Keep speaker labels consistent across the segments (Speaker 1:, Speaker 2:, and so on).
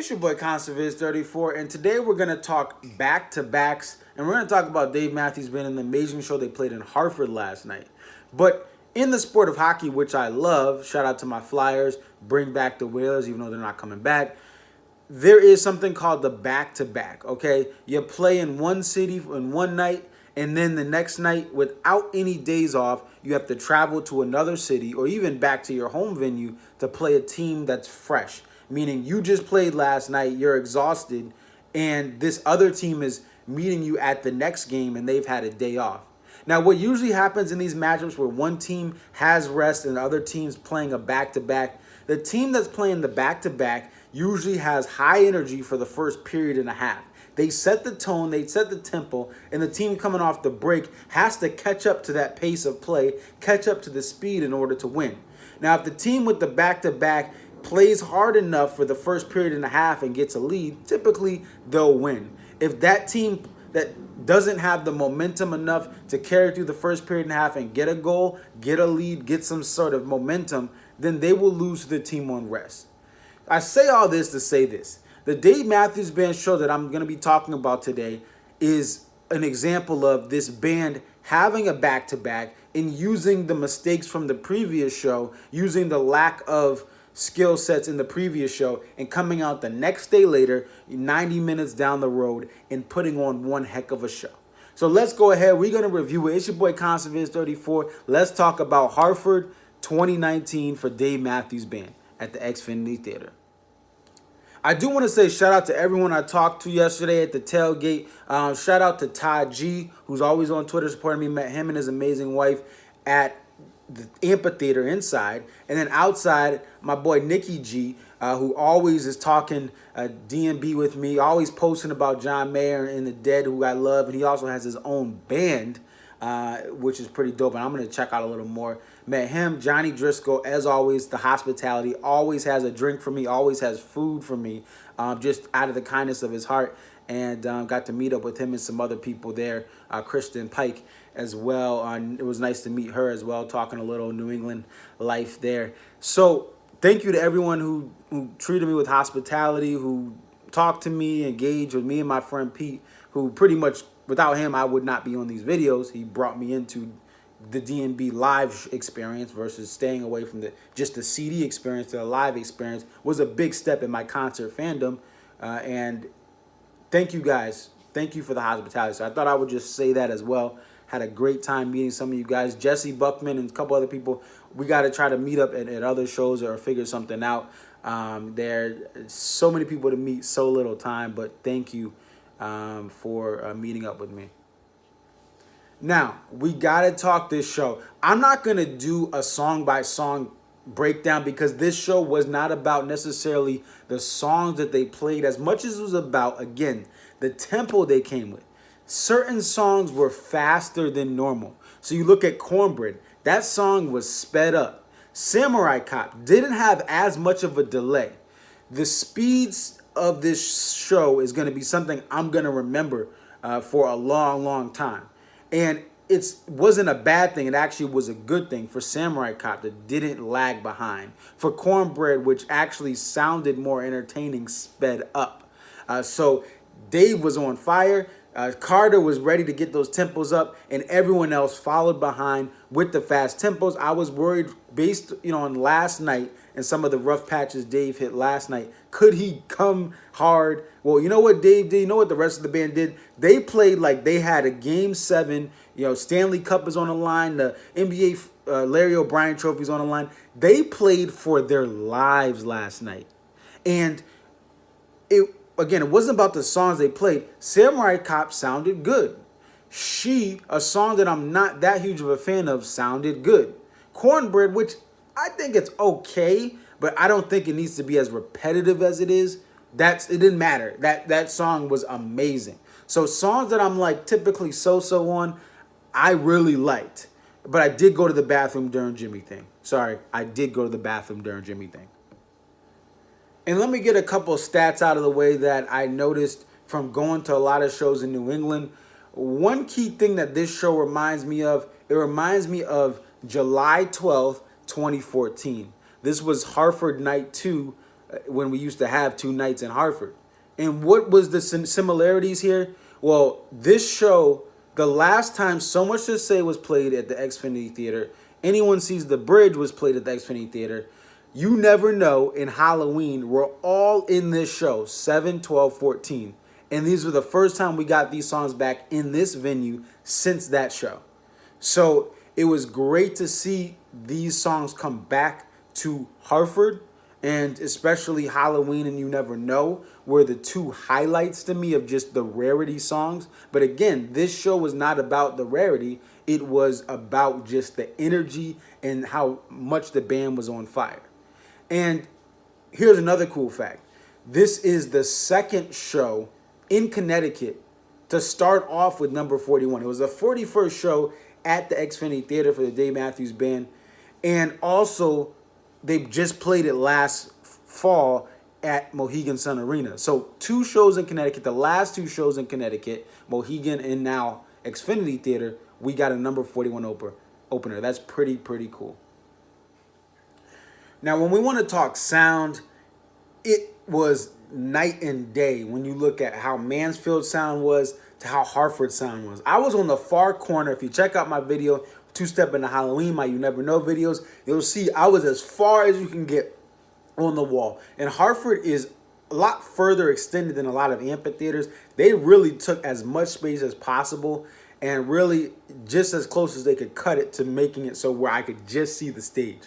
Speaker 1: It's your boy Conserviz34, and today we're going to talk back-to-backs, and we're going to talk about Dave Matthews Band and the amazing show they played in Hartford last night. But in the sport of hockey, which I love, shout out to my Flyers, bring back the Whalers, even though they're not coming back, there is something called the back-to-back, okay? You play in one city in one night, and then the next night, without any days off, you have to travel to another city or even back to your home venue to play a team that's fresh. Meaning you just played last night, you're exhausted, and this other team is meeting you at the next game and they've had a day off. Now, what usually happens in these matchups where one team has rest and the other team's playing a back-to-back, the team that's playing the back-to-back usually has high energy for the first period and a half. They set the tone, they set the tempo, and the team coming off the break has to catch up to that pace of play, catch up to the speed in order to win. Now, if the team with the back-to-back plays hard enough for the first period and a half and gets a lead, typically they'll win. If that team that doesn't have the momentum enough to carry through the first period and a half and get a goal, get a lead, get some sort of momentum, then they will lose to the team on rest. I say all this to say this. The Dave Matthews Band show that I'm going to be talking about today is an example of this band having a back-to-back and using the mistakes from the previous show, using the lack of skill sets in the previous show, and coming out the next day later, 90 minutes down the road, and putting on one heck of a show. So let's go ahead. We're going to review it. It's your boy Conserviz34. Let's talk about Hartford 2019 for Dave Matthews Band at the Xfinity Theater. I do want to say shout out to everyone I talked to yesterday at the tailgate. Shout out to Todd G, who's always on Twitter supporting me. Met him and his amazing wife at the amphitheater inside. And then outside, my boy Nikki G, who always is talking D&B with me, always posting about John Mayer and the Dead, who I love. And he also has his own band, which is pretty dope. And I'm going to check out a little more. Met him, Johnny Driscoll, as always, the hospitality, always has a drink for me, always has food for me, just out of the kindness of his heart. And got to meet up with him and some other people there, Kristen Pike as well. It was nice to meet her as well, talking a little New England life there. So thank you to everyone who treated me with hospitality, who talked to me, engaged with me and my friend Pete, who pretty much, without him, I would not be on these videos. He brought me into the D&B live experience versus staying away from just the CD experience to the live experience was a big step in my concert fandom. And thank you guys. Thank you for the hospitality. So I thought I would just say that as well. Had a great time meeting some of you guys. Jesse Buckman and a couple other people. We got to try to meet up at other shows or figure something out. There are so many people to meet, so little time. But thank you for meeting up with me. Now, we got to talk this show. I'm not going to do a song-by-song breakdown because this show was not about necessarily the songs that they played as much as it was about, again, the tempo they came with. Certain songs were faster than normal. So you look at Cornbread. That song was sped up. Samurai Cop didn't have as much of a delay. The speeds of this show is going to be something I'm going to remember for a long, long time. And it wasn't a bad thing. It actually was a good thing for Samurai Cop that didn't lag behind. For Cornbread, which actually sounded more entertaining, sped up. So Dave was on fire. Carter was ready to get those tempos up, and everyone else followed behind with the fast tempos. I was worried based on last night and some of the rough patches Dave hit last night. Could he come hard? Well, you know what Dave did? You know what the rest of the band did? They played like they had a Game 7. Stanley Cup is on the line. The NBA Larry O'Brien trophy is on the line. They played for their lives last night. And it wasn't about the songs they played. Samurai Cop sounded good. A song that I'm not that huge of a fan of, sounded good. Cornbread, which I think it's okay, but I don't think it needs to be as repetitive as it is. It didn't matter. That song was amazing. So songs that I'm like typically so on, I really liked. But I did go to the bathroom during Jimmy thing. Sorry, I did go to the bathroom during Jimmy thing. And let me get a couple of stats out of the way that I noticed from going to a lot of shows in New England. One key thing that this show reminds me of, it reminds me of July 12th, 2014. This was Hartford Night 2 when we used to have two nights in Hartford. And what was the similarities here? Well, this show, the last time So Much to Say was played at the Xfinity Theater, Anyone Sees the Bridge was played at the Xfinity Theater, You Never Know and Halloween were all in this show, 7, 12, 14. And these were the first time we got these songs back in this venue since that show. So it was great to see these songs come back to Hartford, and especially Halloween and You Never Know were the two highlights to me of just the rarity songs. But again, this show was not about the rarity. It was about just the energy and how much the band was on fire. And here's another cool fact. This is the second show in Connecticut to start off with number 41. It was the 41st show at the Xfinity Theater for the Dave Matthews Band. And also, they just played it last fall at Mohegan Sun Arena. So 2 shows in Connecticut, the last 2 shows in Connecticut, Mohegan and now Xfinity Theater, we got a number 41 opener. That's pretty cool. Now, when we want to talk sound, it was night and day when you look at how Mansfield sound was to how Hartford sound was. I was on the far corner. If you check out my video, 2-Step into Halloween, my You Never Know videos, you'll see I was as far as you can get on the wall. And Hartford is a lot further extended than a lot of amphitheaters. They really took as much space as possible and really just as close as they could cut it to making it so where I could just see the stage.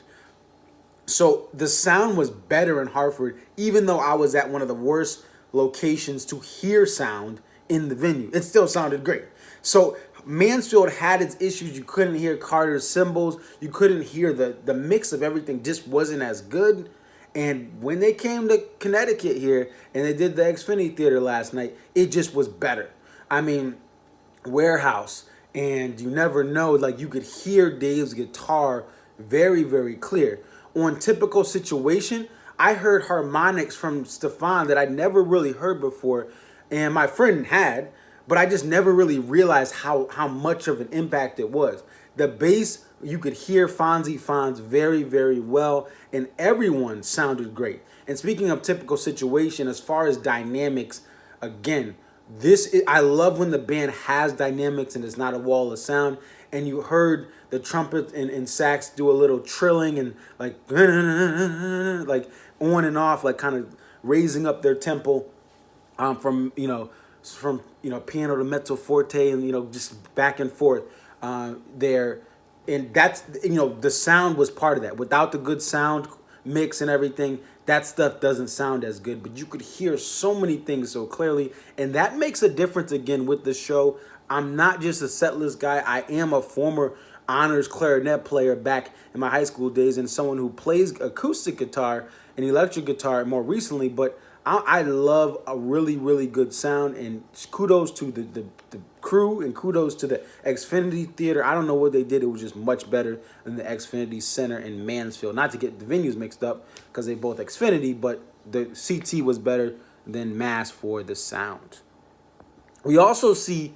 Speaker 1: So the sound was better in Hartford, even though I was at one of the worst locations to hear sound in the venue. It still sounded great. So Mansfield had its issues. You couldn't hear Carter's cymbals. You couldn't hear the mix of everything just wasn't as good. And when they came to Connecticut here and they did the Xfinity Theater last night, it just was better. I mean, Warehouse and You Never Know, like you could hear Dave's guitar very clear. On Typical Situation, I heard harmonics from Stefan that I'd never really heard before, and my friend had, but I just never really realized how much of an impact it was. The bass, you could hear Fonzie Fonz very well, and everyone sounded great. And speaking of Typical Situation, as far as dynamics, again, I love when the band has dynamics and it's not a wall of sound. And you heard the trumpet and sax do a little trilling and like on and off, like kind of raising up their tempo from piano to mezzo forte and just back and forth there. And that's the sound was part of that. Without the good sound mix and everything, that stuff doesn't sound as good. But you could hear so many things so clearly, and that makes a difference again with the show. I'm not just a set list guy. I am a former honors clarinet player back in my high school days and someone who plays acoustic guitar and electric guitar more recently. But I love a really good sound, and kudos to the crew and kudos to the Xfinity Theater. I don't know what they did. It was just much better than the Xfinity Center in Mansfield. Not to get the venues mixed up because they both Xfinity, but the CT was better than Mass for the sound. We also see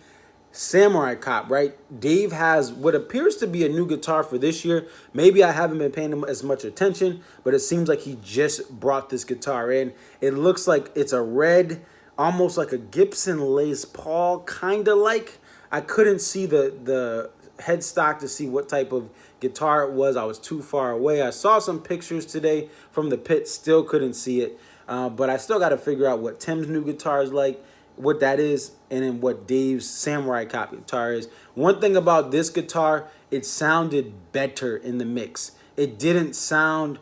Speaker 1: Samurai Cop, right? Dave has what appears to be a new guitar for this year. Maybe I haven't been paying him as much attention, but it seems like he just brought this guitar in. It looks like it's a red, almost like a Gibson Les Paul, kind of like. I couldn't see the headstock to see what type of guitar it was. I was too far away. I saw some pictures today from the pit, still couldn't see it. But I still got to figure out what Tim's new guitar is like, what that is, and then what Dave's Samurai Cop guitar is. One thing about this guitar, it sounded better in the mix. It didn't sound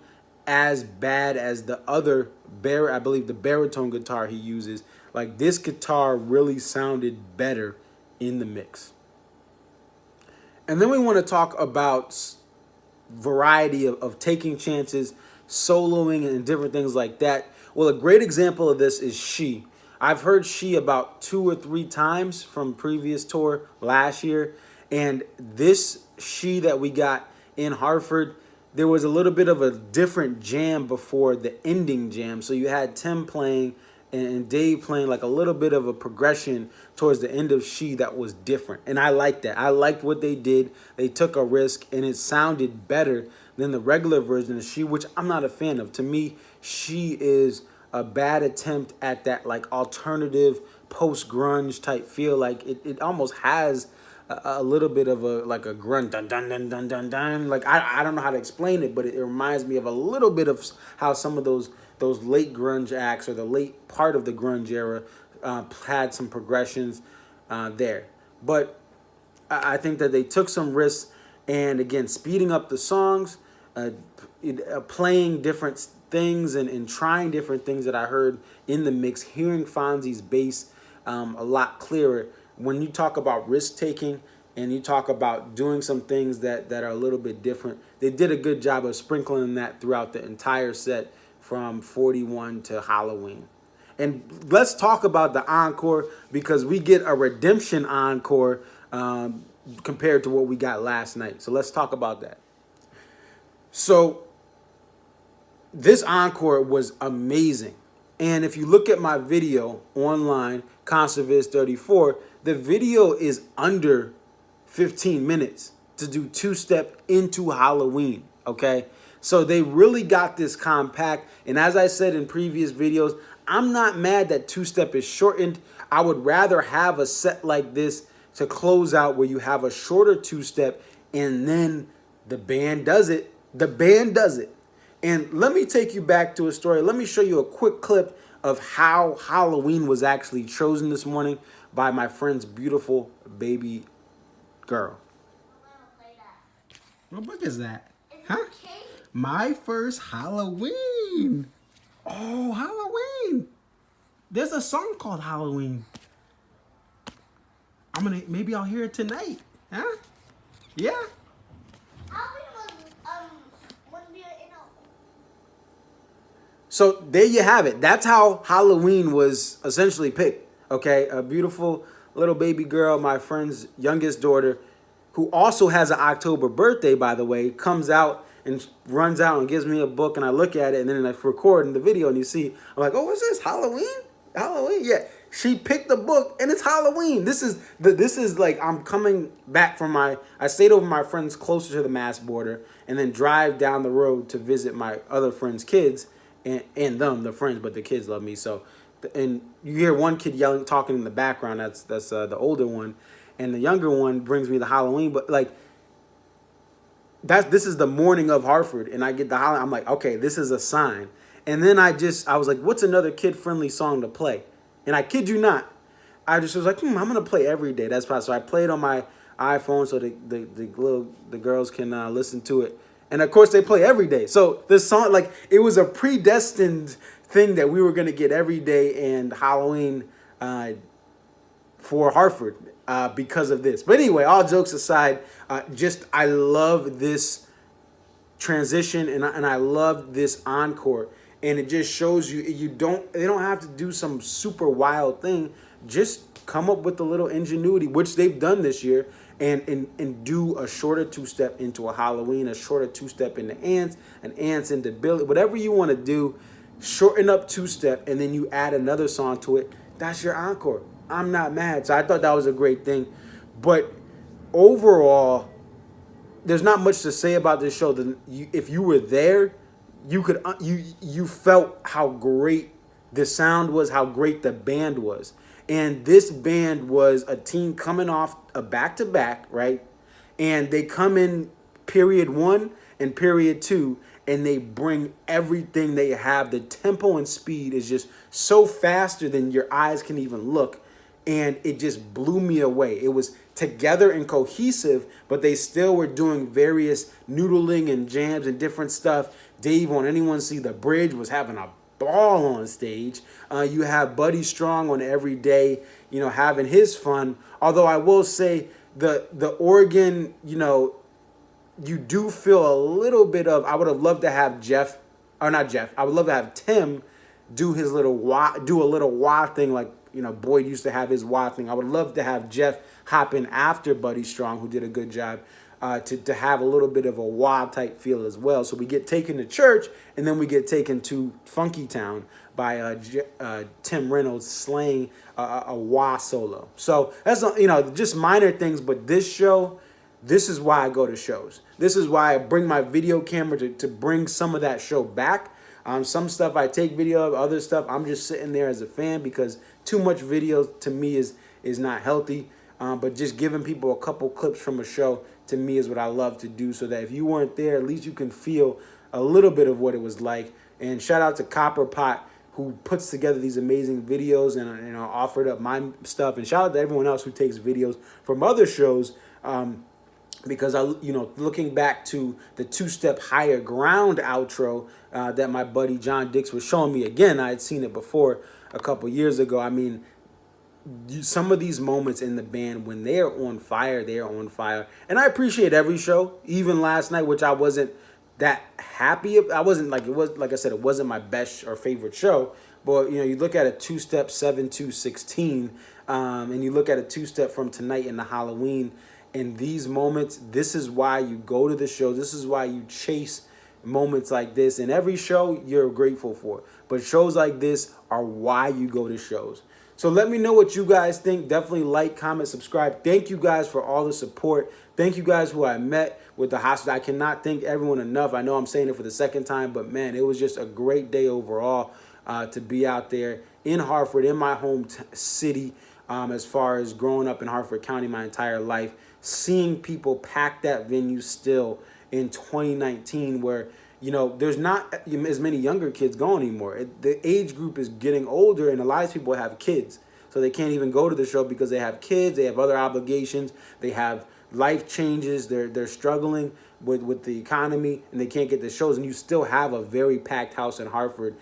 Speaker 1: as bad as the other I believe the baritone guitar he uses. Like, this guitar really sounded better in the mix. And then we want to talk about variety of taking chances, soloing, and different things like that. Well, a great example of this is She. I've heard She about 2 or 3 times from previous tour last year. And this She that we got in Hartford, there was a little bit of a different jam before the ending jam. So you had Tim playing and Dave playing like a little bit of a progression towards the end of She that was different. And I liked that. I liked what they did. They took a risk and it sounded better than the regular version of She, which I'm not a fan of. To me, She is a bad attempt at that like alternative post-grunge type feel. Like it almost has a little bit of a like a grunt dun dun dun dun dun dun. Like I don't know how to explain it, but it reminds me of a little bit of how some of those late grunge acts or the late part of the grunge era had some progressions there. But I think that they took some risks, and again, speeding up the songs, playing different things and trying different things that I heard in the mix, hearing Fonzie's bass a lot clearer. When you talk about risk taking and you talk about doing some things that are a little bit different, they did a good job of sprinkling that throughout the entire set from 41 to Halloween. And let's talk about the encore, because we get a redemption encore compared to what we got last night. So let's talk about that. So this encore was amazing. And if you look at my video online, ConcertViz34, the video is under 15 minutes to do two-step into Halloween, okay? So they really got this compact. And as I said in previous videos, I'm not mad that two-step is shortened. I would rather have a set like this to close out where you have a shorter two-step and then the band does it. The band does it. And let me take you back to a story. Let me show you a quick clip of how Halloween was actually chosen this morning by my friend's beautiful baby girl.
Speaker 2: What book is that? Huh? My First Halloween. Oh, Halloween. There's a song called Halloween. Maybe I'll hear it tonight. Huh? Yeah.
Speaker 1: So there you have it. That's how Halloween was essentially picked. Okay, a beautiful little baby girl, my friend's youngest daughter, who also has an October birthday, by the way, comes out and runs out and gives me a book, and I look at it, and then I record in the video, and you see, I'm like, oh, what's this? Halloween? Halloween? Yeah. She picked the book, and it's Halloween. This is like, I'm coming back from I stayed over my friends closer to the Mass border, and then drive down the road to visit my other friends' kids, and them, the friends, but the kids love me. So, and you hear one kid yelling, talking in the background. That's the older one, and the younger one brings me the Halloween. But like, this is the morning of Hartford, and I get the Halloween. I'm like, okay, this is a sign. And then I was like, what's another kid-friendly song to play? And I kid you not, I just was like, I'm gonna play Every Day. That's possible. So I played on my iPhone so the girls can listen to it. And of course they play Every Day. So the song, like, it was a predestined thing that we were gonna get Every Day and Halloween for Hartford because of this. But anyway, all jokes aside, I love this transition and I love this encore. And it just shows you they don't have to do some super wild thing. Just come up with a little ingenuity, which they've done this year, and do a shorter two-step into a Halloween, a shorter two-step into Ants, an Ants into Billy, whatever you want to do, shorten up two-step, and then you add another song to it. That's your encore. I'm not mad. So I thought that was a great thing. But overall, there's not much to say about this show. If you were there, you could you felt how great the sound was, how great the band was. And this band was a team coming off a back-to-back, right? And they come in period 1 and period 2, and they bring everything they have. The tempo and speed is just so faster than your eyes can even look. And it just blew me away. It was together and cohesive, but they still were doing various noodling and jams and different stuff. Dave on Anyone See the Bridge was having a ball on stage. You have Buddy Strong on Every Day, having his fun. Although I will say the organ, you do feel a little bit of, I would have loved to have I would love to have Tim do a little wah thing like, Boyd used to have his wah thing. I would love to have Jeff hop in after Buddy Strong, who did a good job. to have a little bit of a wah type feel as well. So we get taken to church, and then we get taken to Funky Town by Tim Reynolds slaying a wah solo. So that's, just minor things, but this show, this is why I go to shows. This is why I bring my video camera to bring some of that show back. Some stuff I take video of, other stuff I'm just sitting there as a fan, because too much video to me is not healthy. But just giving people a couple clips from a show, to me, is what I love to do, so that if you weren't there, at least you can feel a little bit of what it was like. And shout out to Copper Pot, who puts together these amazing videos and offered up my stuff. And shout out to everyone else who takes videos from other shows. Because looking back to the two-step higher ground outro that my buddy John Dix was showing me again, I had seen it before a couple years ago. I mean, some of these moments in the band, when they are on fire, they are on fire. And I appreciate every show, even last night, which I wasn't that happy. I wasn't like, it was, like I said, it wasn't my best or favorite show. But you look at a two-step 7-2-16, and you look at a two-step from Tonight in the Halloween. In these moments, this is why you go to the show. This is why you chase moments like this. And every show you're grateful for. But shows like this are why you go to shows. So let me know what you guys think. Definitely like, comment, subscribe. Thank you guys for all the support. Thank you guys who I met with the hospital. I cannot thank everyone enough. I know I'm saying it for the second time, but man, it was just a great day overall to be out there in Hartford, in my home city, as far as growing up in Hartford County my entire life. Seeing people pack that venue still in 2019, where there's not as many younger kids going anymore. The age group is getting older, and a lot of people have kids, so they can't even go to the show because they have kids, they have other obligations, they have life changes, they're struggling with the economy, and they can't get the shows. And you still have a very packed house in Hartford,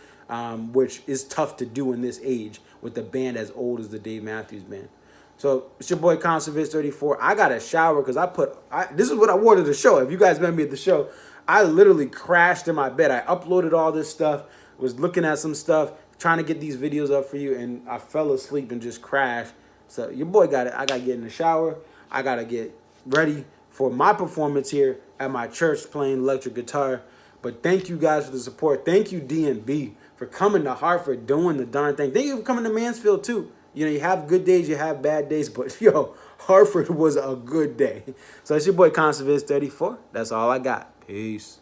Speaker 1: which is tough to do in this age with the band as old as the Dave Matthews Band. So it's your boy Conservis34. I got a shower because this is what I wore to the show. If you guys met me at the show, I literally crashed in my bed. I uploaded all this stuff, was looking at some stuff, trying to get these videos up for you, and I fell asleep and just crashed. So your boy got it. I got to get in the shower. I got to get ready for my performance here at my church playing electric guitar. But thank you guys for the support. Thank you, D&B, for coming to Hartford, doing the darn thing. Thank you for coming to Mansfield, too. You have good days, you have bad days, but Hartford was a good day. So it's your boy Conservis34. That's all I got. Peace.